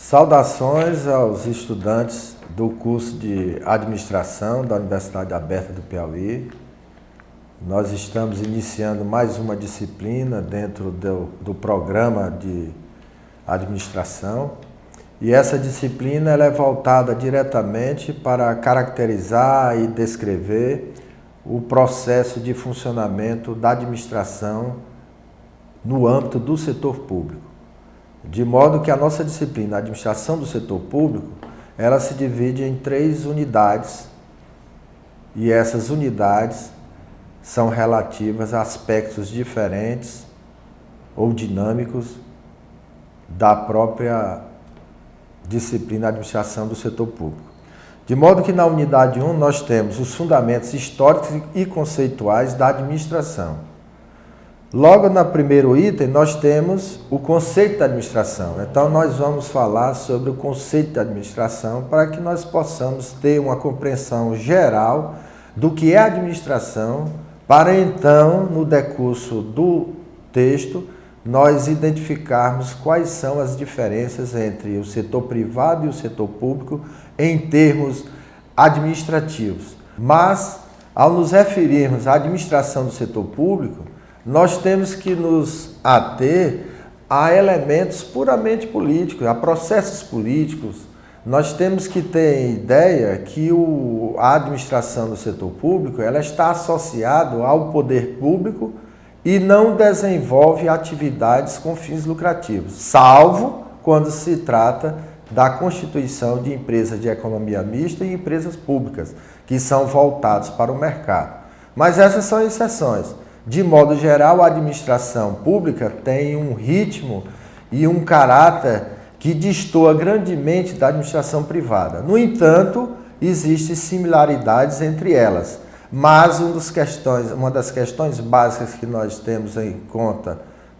Saudações aos estudantes do curso de Administração da Universidade Aberta do Piauí. Nós estamos iniciando mais uma disciplina dentro do programa de Administração e essa disciplina ela é voltada diretamente para caracterizar e descrever o processo de funcionamento da administração no âmbito do setor público. De modo que a nossa disciplina, a Administração do Setor Público, ela se divide em 3 unidades e essas unidades são relativas a aspectos diferentes ou dinâmicos da própria disciplina Administração do Setor Público. De modo que na unidade 1 nós temos os fundamentos históricos e conceituais da administração. Logo no primeiro item nós temos o conceito da administração. Então nós vamos falar sobre o conceito da administração para que nós possamos ter uma compreensão geral do que é a administração, para então, no decurso do texto, nós identificarmos quais são as diferenças entre o setor privado e o setor público em termos administrativos. Mas, ao nos referirmos à administração do setor público, nós temos que nos ater a elementos puramente políticos, a processos políticos. Nós temos que ter ideia que a administração do setor público ela está associada ao poder público e não desenvolve atividades com fins lucrativos, salvo quando se trata da constituição de empresas de economia mista e empresas públicas, que são voltadas para o mercado. Mas essas são exceções. De modo geral, a administração pública tem um ritmo e um caráter que destoa grandemente da administração privada. No entanto, existem similaridades entre elas. Mas uma das questões básicas que nós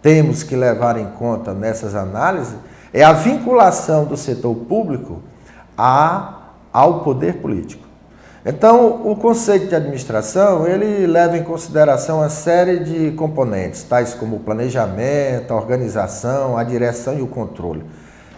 temos que levar em conta nessas análises, é a vinculação do setor público ao poder político. Então, o conceito de administração, ele leva em consideração uma série de componentes, tais como o planejamento, a organização, a direção e o controle.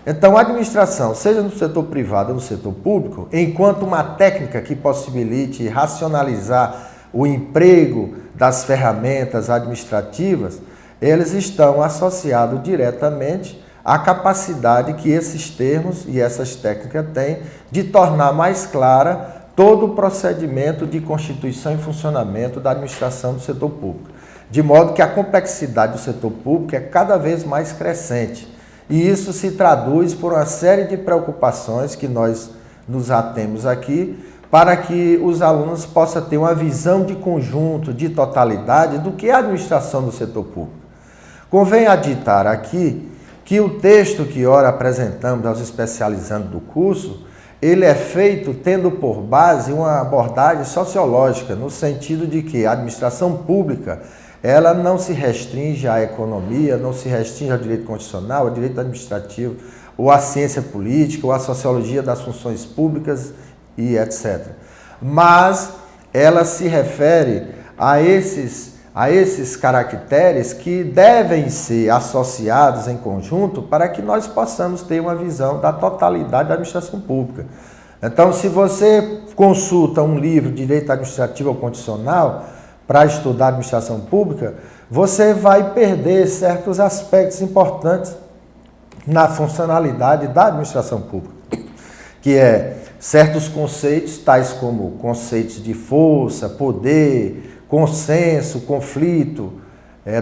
Então, a administração, seja no setor privado ou no setor público, enquanto uma técnica que possibilite racionalizar o emprego das ferramentas administrativas, eles estão associados diretamente à capacidade que esses termos e essas técnicas têm de tornar mais clara todo o procedimento de constituição e funcionamento da administração do setor público. De modo que a complexidade do setor público é cada vez mais crescente. E isso se traduz por uma série de preocupações que nós nos atemos aqui, para que os alunos possam ter uma visão de conjunto, de totalidade, do que é a administração do setor público. Convém aditar aqui que o texto que ora apresentamos aos especializandos do curso, ele é feito tendo por base uma abordagem sociológica, no sentido de que a administração pública ela não se restringe à economia, não se restringe ao direito constitucional, ao direito administrativo, ou à ciência política, ou à sociologia das funções públicas e etc. Mas ela se refere a esses caracteres que devem ser associados em conjunto para que nós possamos ter uma visão da totalidade da administração pública. Então, se você consulta um livro de direito administrativo ou constitucional para estudar administração pública, você vai perder certos aspectos importantes na funcionalidade da administração pública, que é certos conceitos, tais como conceitos de força, poder, consenso, conflito,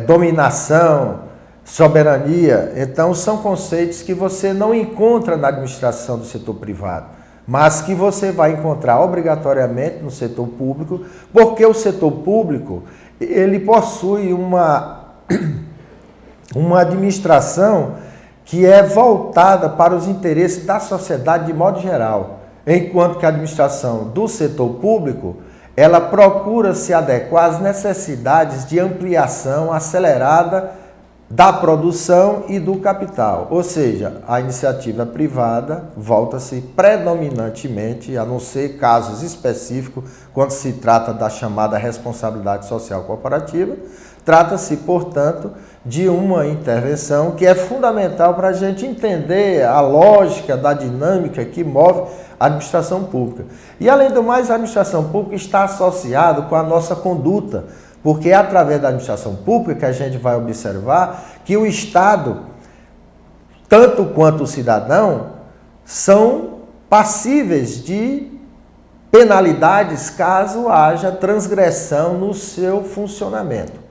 dominação, soberania. Então, são conceitos que você não encontra na administração do setor privado, mas que você vai encontrar obrigatoriamente no setor público, porque o setor público ele possui uma administração que é voltada para os interesses da sociedade de modo geral, enquanto que a administração do setor público ela procura se adequar às necessidades de ampliação acelerada da produção e do capital. Ou seja, a iniciativa privada volta-se predominantemente, a não ser casos específicos, quando se trata da chamada responsabilidade social corporativa, trata-se, portanto, de uma intervenção que é fundamental para a gente entender a lógica da dinâmica que move a administração pública. E, além do mais, a administração pública está associada com a nossa conduta, porque é através da administração pública que a gente vai observar que o Estado, tanto quanto o cidadão, são passíveis de penalidades caso haja transgressão no seu funcionamento.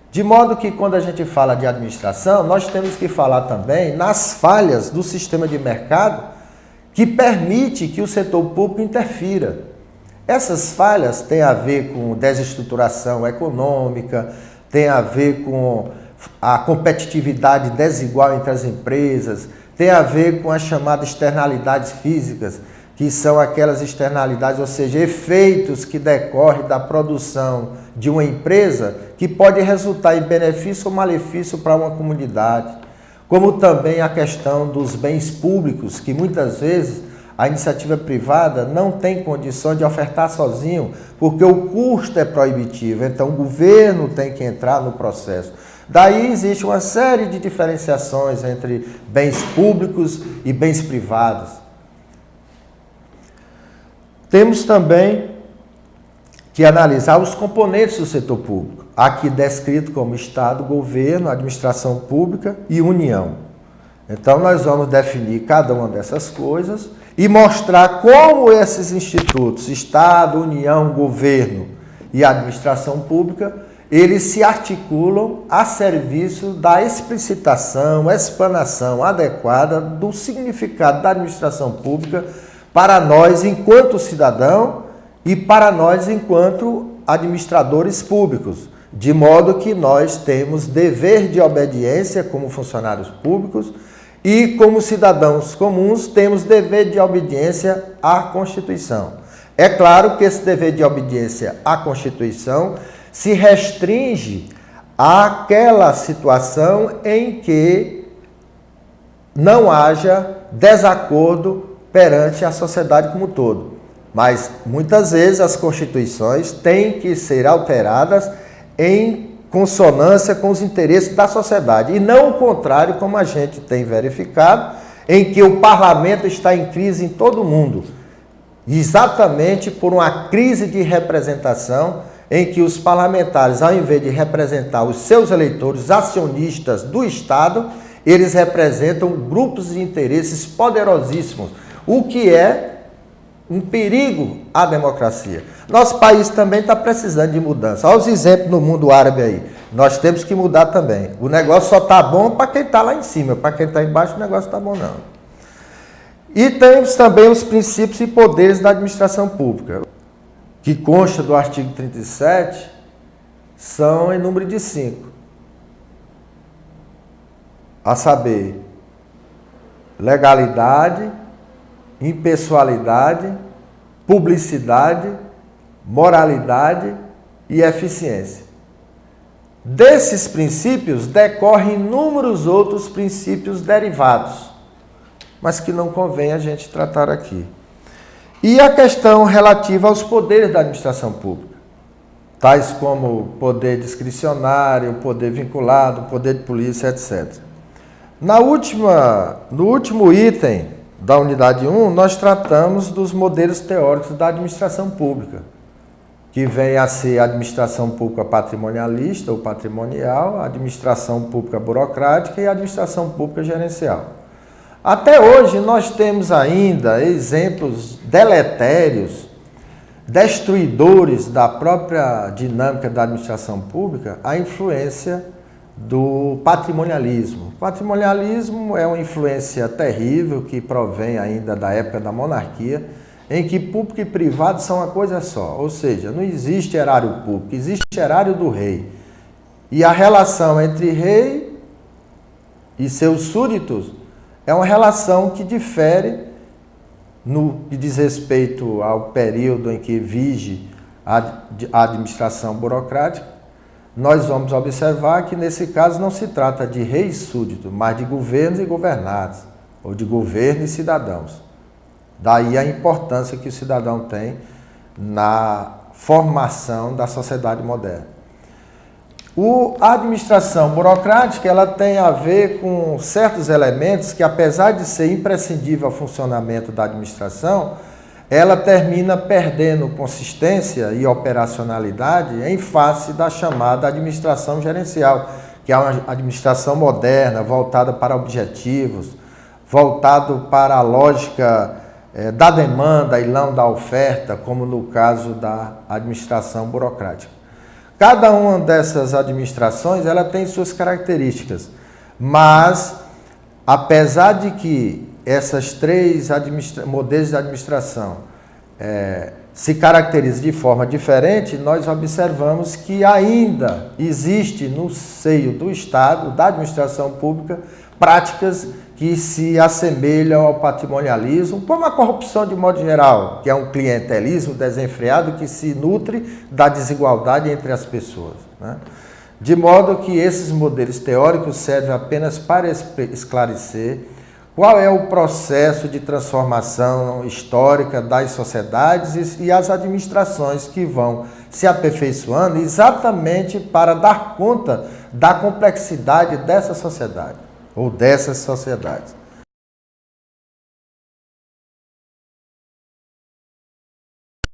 De modo que, quando a gente fala de administração, nós temos que falar também nas falhas do sistema de mercado que permite que o setor público interfira. Essas falhas têm a ver com desestruturação econômica, tem a ver com a competitividade desigual entre as empresas, tem a ver com as chamadas externalidades físicas, que são aquelas externalidades, ou seja, efeitos que decorrem da produção de uma empresa que pode resultar em benefício ou malefício para uma comunidade. Como também a questão dos bens públicos, que muitas vezes a iniciativa privada não tem condições de ofertar sozinho, porque o custo é proibitivo, então o governo tem que entrar no processo. Daí existe uma série de diferenciações entre bens públicos e bens privados. Temos também que analisar os componentes do setor público, aqui descrito como Estado, governo, administração pública e União. Então, nós vamos definir cada uma dessas coisas e mostrar como esses institutos, Estado, União, governo e administração pública, eles se articulam a serviço da explicitação, explanação adequada do significado da administração pública para nós enquanto cidadão e para nós enquanto administradores públicos, de modo que nós temos dever de obediência como funcionários públicos e como cidadãos comuns temos dever de obediência à Constituição. É claro que esse dever de obediência à Constituição se restringe àquela situação em que não haja desacordo perante a sociedade como um todo. Mas, muitas vezes, as constituições têm que ser alteradas em consonância com os interesses da sociedade, e não o contrário, como a gente tem verificado, em que o parlamento está em crise em todo o mundo, exatamente por uma crise de representação, em que os parlamentares, ao invés de representar os seus eleitores acionistas do Estado, eles representam grupos de interesses poderosíssimos, o que é um perigo à democracia. Nosso país também está precisando de mudança. Olha os exemplos no mundo árabe aí. Nós temos que mudar também. O negócio só está bom para quem está lá em cima. Para quem está embaixo, o negócio está bom não. E temos também os princípios e poderes da administração pública, que consta do artigo 37, são em número de 5. A saber, legalidade, impessoalidade, publicidade, moralidade e eficiência. Desses princípios decorrem inúmeros outros princípios derivados, mas que não convém a gente tratar aqui. E a questão relativa aos poderes da administração pública, tais como poder discricionário, poder vinculado, poder de polícia, etc. No último item da unidade 1, nós tratamos dos modelos teóricos da administração pública, que vem a ser a administração pública patrimonialista ou patrimonial, a administração pública burocrática e a administração pública gerencial. Até hoje, nós temos ainda exemplos deletérios, destruidores da própria dinâmica da administração pública, a influência do patrimonialismo. O patrimonialismo é uma influência terrível que provém ainda da época da monarquia, em que público e privado são uma coisa só, ou seja, não existe erário público, existe erário do rei. E a relação entre rei e seus súditos é uma relação que difere no que diz respeito ao período em que vige a administração burocrática. Nós vamos observar que, nesse caso, não se trata de rei e súdito, mas de governos e governados, ou de governo e cidadãos. Daí a importância que o cidadão tem na formação da sociedade moderna. A administração burocrática, ela tem a ver com certos elementos que, apesar de ser imprescindível ao funcionamento da administração, ela termina perdendo consistência e operacionalidade em face da chamada administração gerencial, que é uma administração moderna, voltada para objetivos, voltado para a lógica da demanda e não da oferta, como no caso da administração burocrática. Cada uma dessas administrações, ela tem suas características, mas apesar de que essas três modelos de administração se caracterizam de forma diferente, nós observamos que ainda existe no seio do Estado, da administração pública, práticas que se assemelham ao patrimonialismo, como a corrupção de modo geral, que é um clientelismo desenfreado que se nutre da desigualdade entre as pessoas, né? De modo que esses modelos teóricos servem apenas para esclarecer qual é o processo de transformação histórica das sociedades e as administrações que vão se aperfeiçoando exatamente para dar conta da complexidade dessa sociedade ou dessas sociedades.